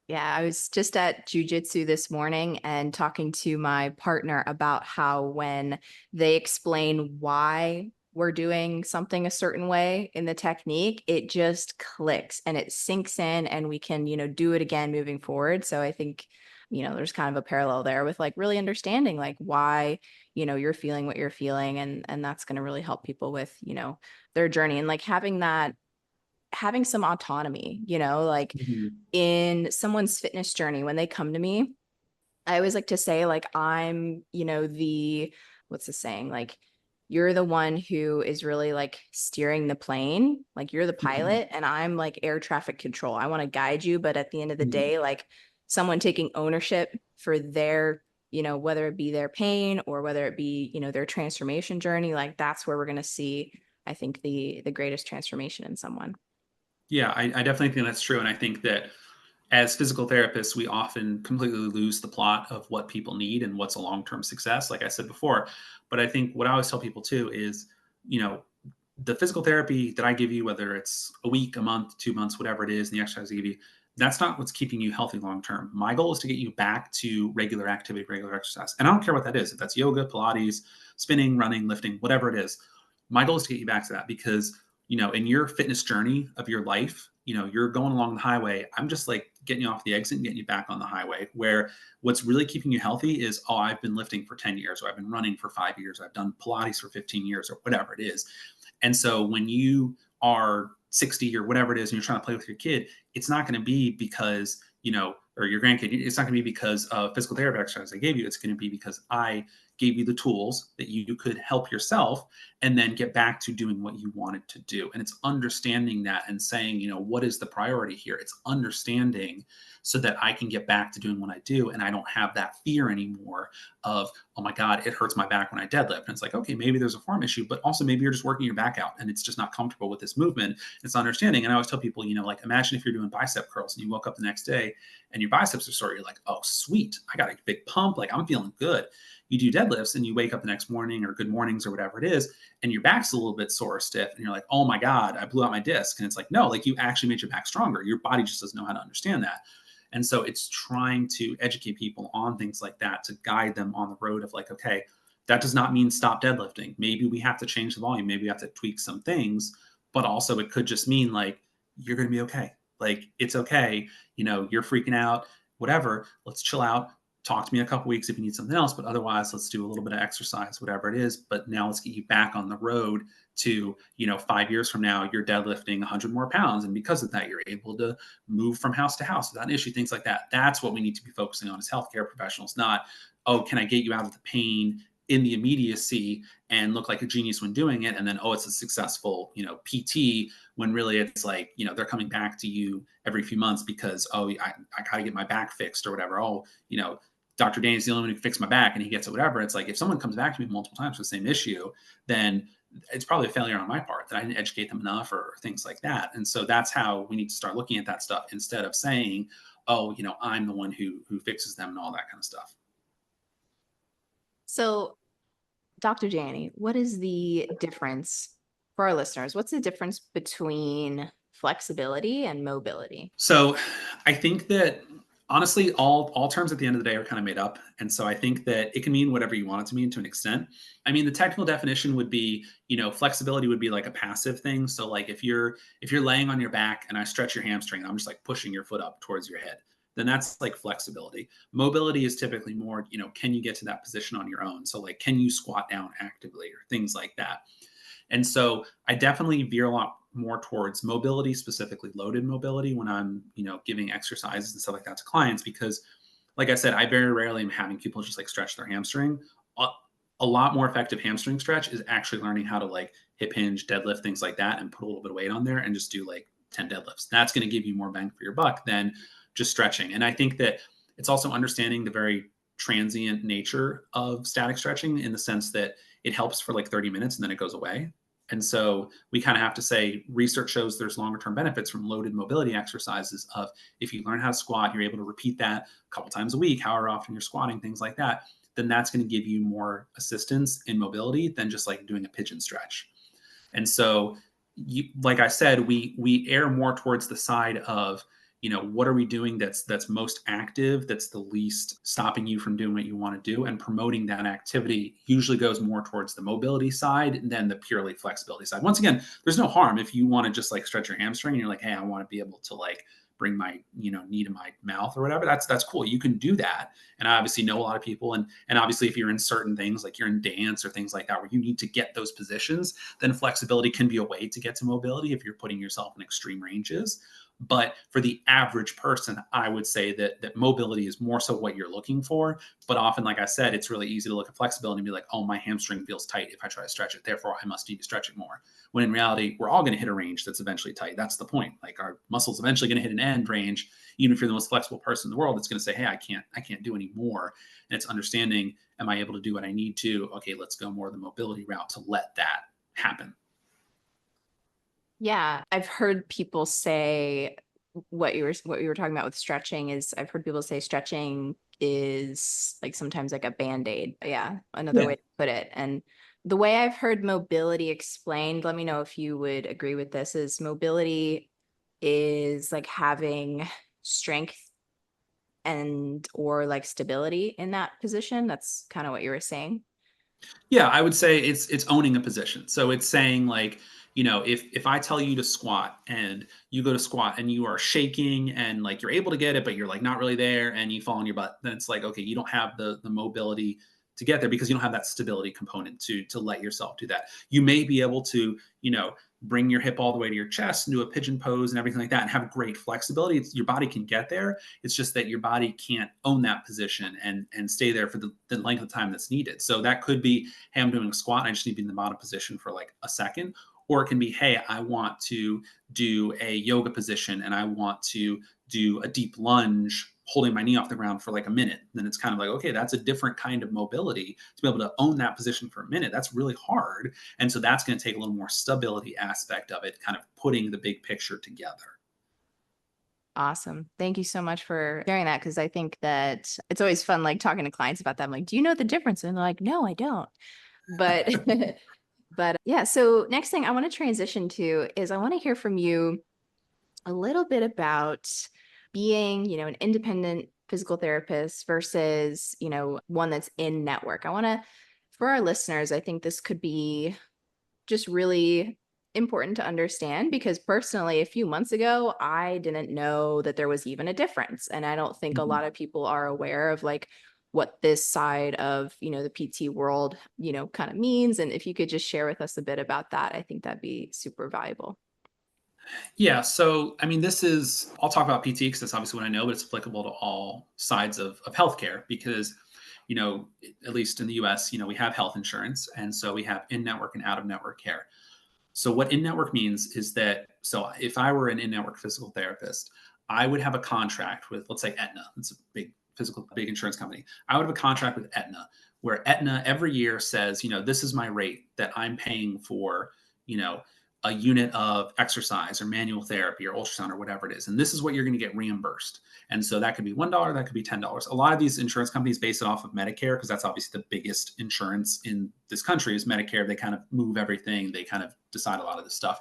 A: Yeah, I was just at jujitsu this morning and talking to my partner about how when they explain why we're doing something a certain way in the technique, it just clicks and it sinks in and we can, do it again moving forward. So I think, there's kind of a parallel there with like really understanding like why, you're feeling what you're feeling, and that's going to really help people with, their journey, and like having some autonomy, like
B: Mhm.
A: in someone's fitness journey, when they come to me, I always like to say, like, I'm, what's the saying? Like, you're the one who is really like steering the plane. Like, you're the
B: Mhm.
A: pilot and I'm like air traffic control. I want to guide you. But at the end of the
B: Mhm.
A: day, like someone taking ownership for their, whether it be their pain or whether it be, their transformation journey, like that's where we're going to see, I think, the greatest transformation in someone.
B: Yeah, I definitely think that's true. And I think that as physical therapists, we often completely lose the plot of what people need and what's a long term success, like I said before. But I think what I always tell people too is, you know, the physical therapy that I give you, whether it's a week, a month, 2 months, whatever it is, and the exercise I give you, that's not what's keeping you healthy long term. My goal is to get you back to regular activity, regular exercise. And I don't care what that is, if that's yoga, Pilates, spinning, running, lifting, whatever it is. My goal is to get you back to that because, in your fitness journey of your life, you're going along the highway. I'm just like getting you off the exit and getting you back on the highway, where what's really keeping you healthy is, oh, I've been lifting for 10 years, or I've been running for 5 years, I've done Pilates for 15 years, or whatever it is. And so when you are 60 or whatever it is, and you're trying to play with your kid, it's not going to be because, or your grandkid, it's not going to be because of physical therapy exercise I gave you. It's going to be because I gave you the tools that you could help yourself and then get back to doing what you wanted to do. And it's understanding that and saying, what is the priority here? It's understanding so that I can get back to doing what I do. And I don't have that fear anymore of, oh my God, it hurts my back when I deadlift. And it's like, okay, maybe there's a form issue, but also maybe you're just working your back out and it's just not comfortable with this movement. It's understanding. And I always tell people, like imagine if you're doing bicep curls and you woke up the next day and your biceps are sore. You're like, oh, sweet. I got a big pump. Like I'm feeling good. You do deadlifts and you wake up the next morning or good mornings or whatever it is, and your back's a little bit sore or stiff. And you're like, oh my God, I blew out my disc. And it's like, no, like you actually made your back stronger. Your body just doesn't know how to understand that. And so it's trying to educate people on things like that to guide them on the road of like, okay, that does not mean stop deadlifting. Maybe we have to change the volume. Maybe we have to tweak some things, but also it could just mean like, you're going to be okay. Like, it's okay. You're freaking out, whatever. Let's chill out. Talk to me in a couple weeks if you need something else, but otherwise let's do a little bit of exercise, whatever it is. But now let's get you back on the road to, 5 years from now, you're deadlifting 100 more pounds. And because of that, you're able to move from house to house without an issue, things like that. That's what we need to be focusing on as healthcare professionals, not, oh, can I get you out of the pain in the immediacy and look like a genius when doing it? And then, oh, it's a successful, PT, when really it's like, they're coming back to you every few months because, oh, I got to get my back fixed or whatever. Oh, Dr. Danny's the only one who can fix my back and he gets it, whatever. It's like, if someone comes back to me multiple times with the same issue, then it's probably a failure on my part that I didn't educate them enough or things like that. And so that's how we need to start looking at that stuff instead of saying, oh, I'm the one who fixes them and all that kind of stuff.
A: So, Dr. Janney, what is the difference for our listeners? What's the difference between flexibility and mobility?
B: So I think that honestly, all terms at the end of the day are kind of made up. And so I think that it can mean whatever you want it to mean to an extent. I mean, the technical definition would be, flexibility would be like a passive thing. So like if you're laying on your back and I stretch your hamstring, I'm just like pushing your foot up towards your head. Then that's like flexibility. Mobility is typically more, can you get to that position on your own? So like, can you squat down actively or things like that? And so I definitely veer a lot more towards mobility, specifically loaded mobility when I'm, giving exercises and stuff like that to clients because like I said, I very rarely am having people just like stretch their hamstring. A, a lot more effective hamstring stretch is actually learning how to like hip hinge, deadlift, things like that, and put a little bit of weight on there and just do like 10 deadlifts. That's going to give you more bang for your buck than just stretching. And I think that it's also understanding the very transient nature of static stretching in the sense that it helps for like 30 minutes and then it goes away. And so we kind of have to say research shows there's longer term benefits from loaded mobility exercises of if you learn how to squat, you're able to repeat that a couple times a week, however often you're squatting, things like that, then that's going to give you more assistance in mobility than just like doing a pigeon stretch. And so, like I said, we err more towards the side of what are we doing that's most active, that's the least stopping you from doing what you want to do, and promoting that activity usually goes more towards the mobility side than the purely flexibility side. Once again, there's no harm if you want to just like stretch your hamstring and you're like, hey, I want to be able to like bring my knee to my mouth or whatever. That's cool. You can do that. And I obviously know a lot of people, and obviously if you're in certain things like you're in dance or things like that where you need to get those positions, then flexibility can be a way to get to mobility if you're putting yourself in extreme ranges. But for the average person, I would say that mobility is more so what you're looking for. But often, like I said, it's really easy to look at flexibility and be like, oh, my hamstring feels tight if I try to stretch it. Therefore, I must need to stretch it more. When in reality, we're all going to hit a range that's eventually tight. That's the point. Like our muscles eventually going to hit an end range. Even if you're the most flexible person in the world, it's going to say, hey, I can't do any more. And it's understanding, am I able to do what I need to? Okay, let's go more the mobility route to let that happen.
A: Yeah, I've heard people say what you were talking about with stretching is I've heard people say stretching is like sometimes like a band-aid. Yeah, another
B: Yeah.
A: way to put it. And the way I've heard mobility explained, let me know if you would agree with this, is mobility is like having strength and or like stability in that position. That's kind of what you were saying.
B: Yeah, I would say it's owning a position. So it's saying like, if I tell you to squat and you go to squat and you are shaking and like you're able to get it, but you're like not really there and you fall on your butt, then it's like, okay, you don't have the mobility to get there because you don't have that stability component to let yourself do that. You may be able to, bring your hip all the way to your chest and do a pigeon pose and everything like that and have great flexibility. Your body can get there. It's just that your body can't own that position and stay there for the length of time that's needed. So that could be, hey, I'm doing a squat and I just need to be in the bottom position for like a second. Or it can be, hey, I want to do a yoga position and I want to do a deep lunge holding my knee off the ground for like a minute. Then it's kind of like, okay, that's a different kind of mobility to be able to own that position for a minute. That's really hard. And so that's going to take a little more stability aspect of it, kind of putting the big picture together.
A: Awesome. Thank you so much for sharing that because I think that it's always fun like talking to clients about that. I'm like, do you know the difference? And they're like, no, I don't. But but yeah, so next thing I want to transition to is I want to hear from you a little bit about being, an independent physical therapist versus, one that's in network. I want to, for our listeners, I think this could be just really important to understand because personally, a few months ago, I didn't know that there was even a difference. And I don't think a
B: Mhm.
A: lot of people are aware of like what this side of, the PT world, kind of means. And if you could just share with us a bit about that, I think that'd be super valuable.
B: Yeah. So, I mean, I'll talk about PT because that's obviously what I know, but it's applicable to all sides of healthcare because, at least in the US, we have health insurance. And so we have in network and out of network care. So what in-network means is that, so if I were an in-network physical therapist, I would have a contract with, let's say Aetna. It's a big insurance company. I would have a contract with Aetna where Aetna every year says, this is my rate that I'm paying for, you know, a unit of exercise or manual therapy or ultrasound or whatever it is. And this is what you're going to get reimbursed. And so that could be $1, that could be $10. A lot of these insurance companies base it off of Medicare because that's obviously the biggest insurance in this country is Medicare. They kind of move everything. They kind of decide a lot of this stuff.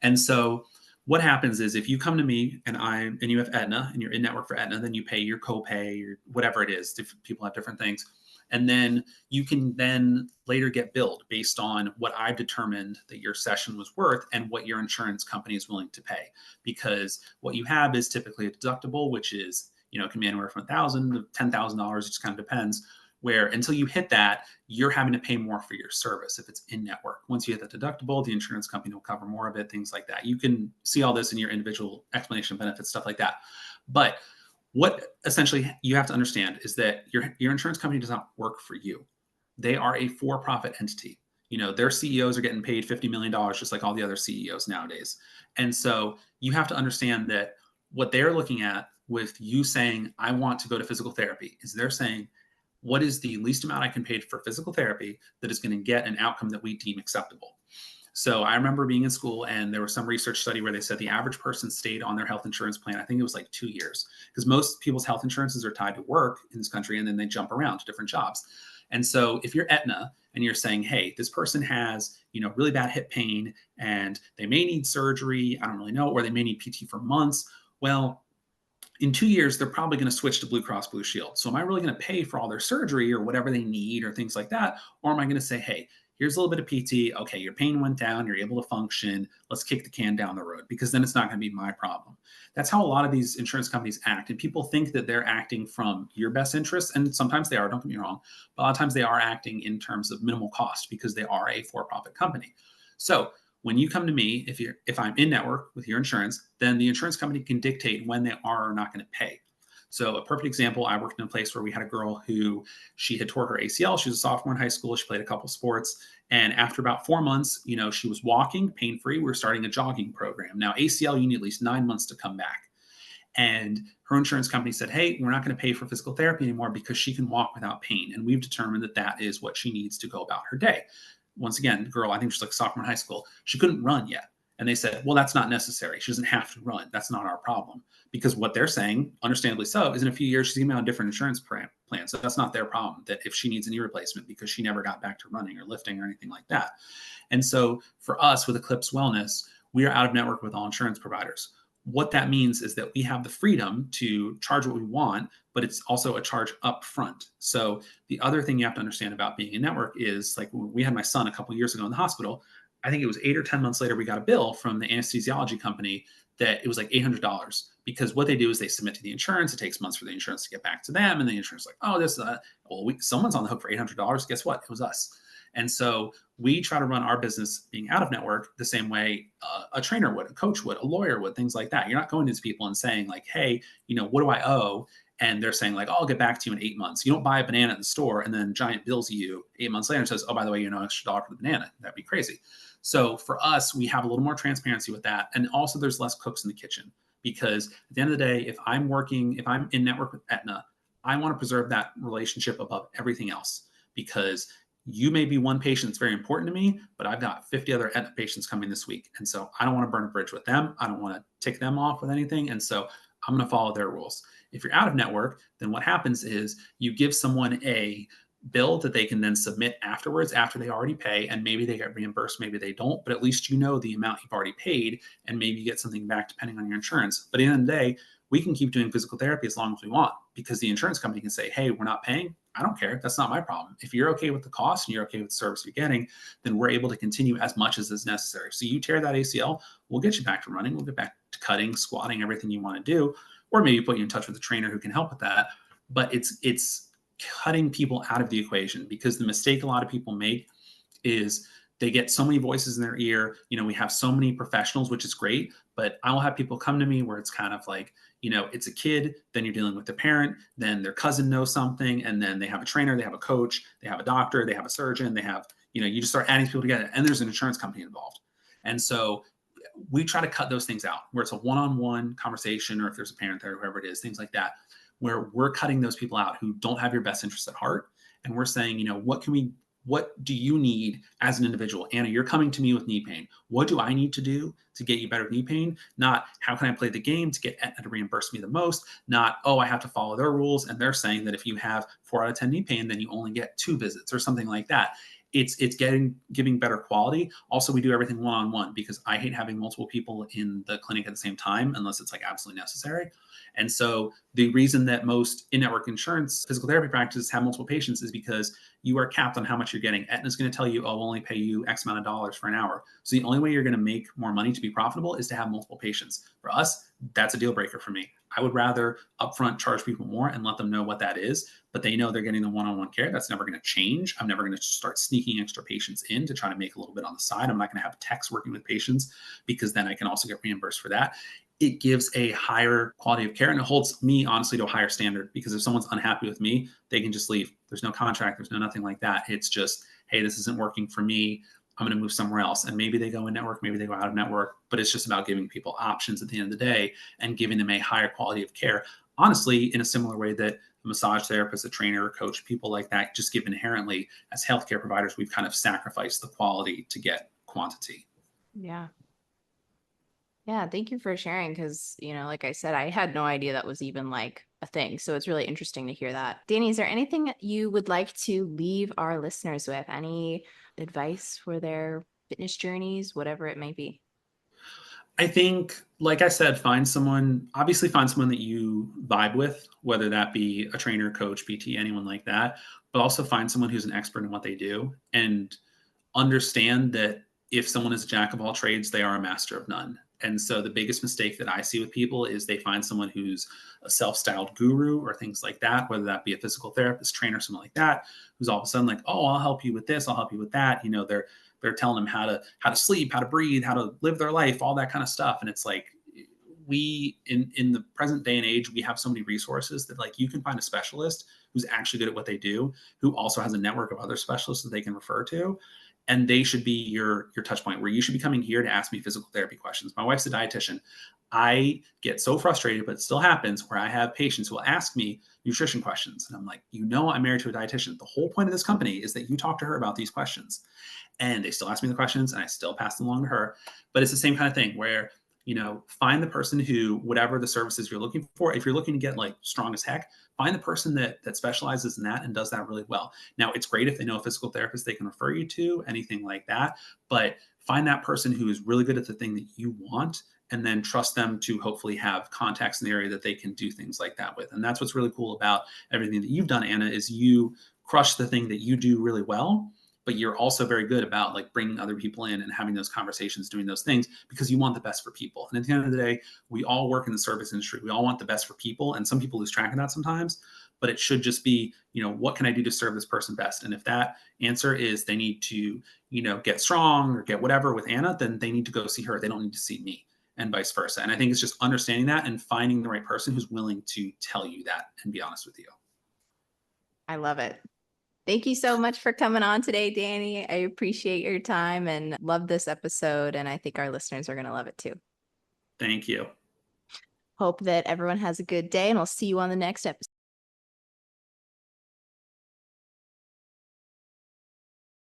B: And so what happens is if you come to me and you have Aetna and you're in network for Aetna, then you pay your copay or whatever it is. Different people have different things. And then you can then later get billed based on what I've determined that your session was worth and what your insurance company is willing to pay. Because what you have is typically a deductible, which is, it can be anywhere from $1,000 to $10,000. It just kind of depends. Where until you hit that, you're having to pay more for your service if it's in network. Once you hit the deductible, the insurance company will cover more of it, things like that. You can see all this in your individual explanation of benefits, stuff like that. But what essentially you have to understand is that your insurance company does not work for you. They are a for-profit entity. Their CEOs are getting paid $50 million just like all the other CEOs nowadays. And so you have to understand that what they're looking at with you saying, I want to go to physical therapy, is they're saying, what is the least amount I can pay for physical therapy that is going to get an outcome that we deem acceptable? So I remember being in school and there was some research study where they said the average person stayed on their health insurance plan. I think it was like 2 years because most people's health insurances are tied to work in this country and then they jump around to different jobs. And so if you're Aetna and you're saying, hey, this person has, really bad hip pain and they may need surgery, I don't really know, or they may need PT for months. Well, in 2 years, they're probably going to switch to Blue Cross Blue Shield. So am I really going to pay for all their surgery or whatever they need or things like that? Or am I going to say, hey, here's a little bit of PT. Okay, your pain went down. You're able to function. Let's kick the can down the road because then it's not going to be my problem. That's how a lot of these insurance companies act. And people think that they're acting from your best interests. And sometimes they are, don't get me wrong. But a lot of times they are acting in terms of minimal cost because they are a for-profit company. So when you come to me, if I'm in network with your insurance, then the insurance company can dictate when they are or not going to pay. So a perfect example, I worked in a place where we had a girl who she had tore her ACL. She was a sophomore in high school. She played a couple sports. And after about 4 months, she was walking pain-free. We were starting a jogging program. Now ACL, you need at least 9 months to come back. And her insurance company said, hey, we're not going to pay for physical therapy anymore because she can walk without pain. And we've determined that that is what she needs to go about her day. Once again, girl, I think she's like a sophomore in high school. She couldn't run yet. And they said, well, that's not necessary. She doesn't have to run. That's not our problem. Because what they're saying, understandably so, is in a few years, she's going to be on a different insurance plan. So that's not their problem, that if she needs a knee replacement because she never got back to running or lifting or anything like that. And so for us with Eclipse Wellness, we are out of network with all insurance providers. What that means is that we have the freedom to charge what we want, but it's also a charge up front. So the other thing you have to understand about being a network is like we had my son a couple of years ago in the hospital. I think it was 8 or 10 months later, we got a bill from the anesthesiology company that it was like $800 because what they do is they submit to the insurance. It takes months for the insurance to get back to them. And the insurance is like, oh, someone's on the hook for $800. Guess what? It was us. And so we try to run our business being out of network the same way a trainer would, a coach would, a lawyer would, things like that. You're not going to these people and saying like, hey, what do I owe? And they're saying like, oh, I'll get back to you in 8 months. You don't buy a banana at the store and then Giant bills you 8 months later and says, oh, by the way, extra dollar for the banana. That'd be crazy. So for us, we have a little more transparency with that. And also there's less cooks in the kitchen because at the end of the day, if I'm in network with Aetna, I want to preserve that relationship above everything else because you may be one patient that's very important to me, but I've got 50 other Aetna patients coming this week. And so I don't want to burn a bridge with them. I don't want to tick them off with anything. And so I'm going to follow their rules. If you're out of network, then what happens is you give someone a bill that they can then submit afterwards after they already pay. And maybe they get reimbursed, maybe they don't, but at least the amount you've already paid and maybe you get something back depending on your insurance. But at the end of the day, we can keep doing physical therapy as long as we want because the insurance company can say, hey, we're not paying. I don't care. That's not my problem. If you're okay with the cost and you're okay with the service you're getting, then we're able to continue as much as is necessary. So you tear that ACL, we'll get you back to running. We'll get back to cutting, squatting, everything you want to do, or maybe put you in touch with a trainer who can help with that. But it's cutting people out of the equation because the mistake a lot of people make is they get so many voices in their ear. We have so many professionals, which is great, but I will have people come to me where it's kind of like, it's a kid, then you're dealing with the parent, then their cousin knows something, and then they have a trainer, they have a coach, they have a doctor, they have a surgeon, they have, you just start adding people together and there's an insurance company involved. And so we try to cut those things out where it's a one-on-one conversation, or if there's a parent there, whoever it is, things like that, where we're cutting those people out who don't have your best interests at heart. And we're saying, what do you need as an individual? Anna, you're coming to me with knee pain. What do I need to do to get you better knee pain? Not how can I play the game to get Aetna to reimburse me the most? Not, oh, I have to follow their rules. And they're saying that if you have 4 out of 10 knee pain, then you only get 2 visits or something like that. It's giving better quality. Also, we do everything one-on-one because I hate having multiple people in the clinic at the same time unless it's like absolutely necessary. And so the reason that most in-network insurance physical therapy practices have multiple patients is because you are capped on how much you're getting. Aetna's going to tell you, oh, we'll only pay you X amount of dollars for an hour. So the only way you're going to make more money to be profitable is to have multiple patients. For us, that's a deal breaker for me. I would rather upfront charge people more and let them know what that is, but they know they're getting the one-on-one care. That's never going to change. I'm never going to start sneaking extra patients in to try to make a little bit on the side. I'm not going to have techs working with patients because then I can also get reimbursed for that. It gives a higher quality of care and it holds me honestly to a higher standard because if someone's unhappy with me, they can just leave. There's no contract. There's no nothing like that. It's just, hey, this isn't working for me. I'm going to move somewhere else. And maybe they go in network, maybe they go out of network, but it's just about giving people options at the end of the day and giving them a higher quality of care. Honestly, in a similar way that a massage therapist, a trainer, a coach, people like that, just give inherently as healthcare providers, we've kind of sacrificed the quality to get quantity.
A: Yeah. Yeah, thank you for sharing because, like I said, I had no idea that was even like a thing. So it's really interesting to hear that. Danny, is there anything you would like to leave our listeners with? Any advice for their fitness journeys, whatever it may be?
B: I think, like I said, obviously find someone that you vibe with, whether that be a trainer, coach, PT, anyone like that, but also find someone who's an expert in what they do and understand that if someone is a jack of all trades, they are a master of none. And so the biggest mistake that I see with people is they find someone who's a self-styled guru or things like that, whether that be a physical therapist, trainer, something like that, who's all of a sudden like, oh, I'll help you with this, I'll help you with that. They're telling them how to sleep, how to breathe, how to live their life, all that kind of stuff. And it's like we in the present day and age, we have so many resources that like you can find a specialist who's actually good at what they do, who also has a network of other specialists that they can refer to. And they should be your touch point where you should be coming here to ask me physical therapy questions. My wife's a dietitian. I get so frustrated, but it still happens where I have patients who will ask me nutrition questions. And I'm like, I'm married to a dietitian. The whole point of this company is that you talk to her about these questions. And they still ask me the questions and I still pass them along to her. But it's the same kind of thing where, find the person who, whatever the services you're looking for, if you're looking to get like strong as heck, find the person that specializes in that and does that really well. Now, it's great if they know a physical therapist they can refer you to, anything like that. But find that person who is really good at the thing that you want and then trust them to hopefully have contacts in the area that they can do things like that with. And that's what's really cool about everything that you've done, Anna, is you crush the thing that you do really well, but you're also very good about like bringing other people in and having those conversations, doing those things because you want the best for people. And at the end of the day, we all work in the service industry. We all want the best for people. And some people lose track of that sometimes, but it should just be, what can I do to serve this person best? And if that answer is they need to, get strong or get whatever with Anna, then they need to go see her. They don't need to see me and vice versa. And I think it's just understanding that and finding the right person who's willing to tell you that and be honest with you.
A: I love it. Thank you so much for coming on today, Danny. I appreciate your time and love this episode. And I think our listeners are going to love it too.
B: Thank you.
A: Hope that everyone has a good day and I'll see you on the next episode.